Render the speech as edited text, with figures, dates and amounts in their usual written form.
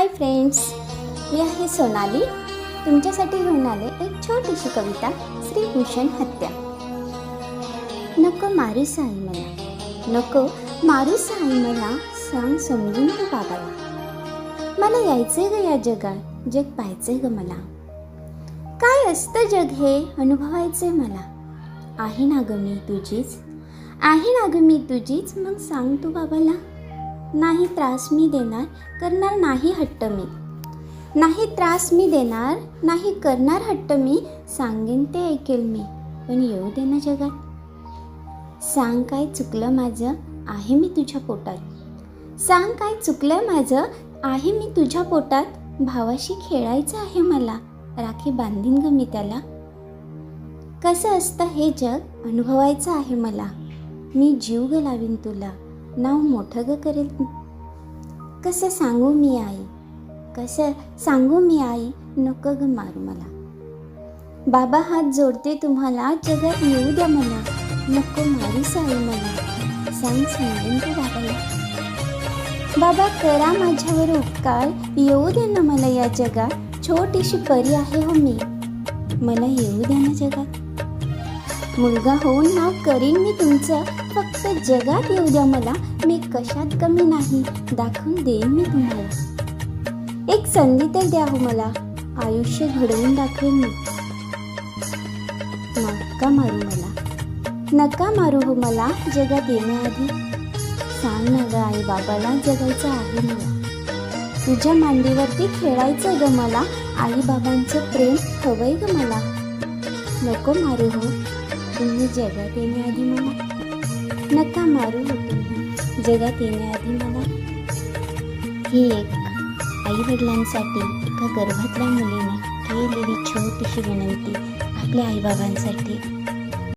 Hi friends, मी आहे सोनाली. तुमच्यासाठी घेऊन आले एक छोटीशी कविता, श्रीभूषण हत्या. नको मारूस आई मला, नको मारूस आई मला, सांग समजून तू बाबाला. मला यायचंय ग या जगात, जग पाहायचंय ग मला. काय असतं जग हे अनुभवायचंय मला. आहे ना ग मी तुझीच, आहे ना ग मी तुझीच, मग सांग तू बाबाला. नाही त्रास मी देणार, करणार नाही हट्ट मी. नाही त्रास मी देणार, नाही करणार हट्ट मी. सांगेन ते ऐकेल मी, पण येऊ दे ना जगात. सांग काय चुकलं माझं, आहे मी तुझ्या पोटात. सांग काय चुकलं माझं, आहे मी तुझ्या पोटात. भावाशी खेळायचं आहे मला, राखी बांधीन ग मी त्याला. कसं असतं हे जग अनुभवायचं आहे मला. मी जीव ग लावीन तुला, नाव मोठं ग करेल. कसं सांगू मी आई, कसं सांगू मी आई, नको ग मारू मला. बाबा हात जोडते तुम्हाला, जगात येऊ द्या मला. नको मारूस आई मला, सांग समजून तू बाबाला. बाबा करा माझ्यावर उपकार, येऊ दे ना मला या जगात. छोटीशी परी आहे हो मी, मला येऊ द्या ना जगात. मुलगा होऊन नाव करीन मी तुमचं, फक्त जगात येऊ द्या मला. मी कशात कमी नाही, दाखवून देईन मी तुम्हाला. एक संधी तर द्या हो मला, आयुष्य घडवून दाखवेन मी. नका मारू मला, नका मारू हो मला, जगात येण्याआधी. सांग ना ग आई बाबाला, जगायचं आहे मला. तुझ्या मांडीवरती खेळायचं ग मला, आई बाबांचं प्रेम हवंय ग मला. नको मारू हो तुम्ही जगात येण्याआधी मला. नका मारू हो तुम्ही जगात येण्याआधी मला. ही एक आईवडिलांसाठी, एका गर्भातल्या मुलीने केलेली छोटीशी विनंती आपल्या आईबाबांसाठी.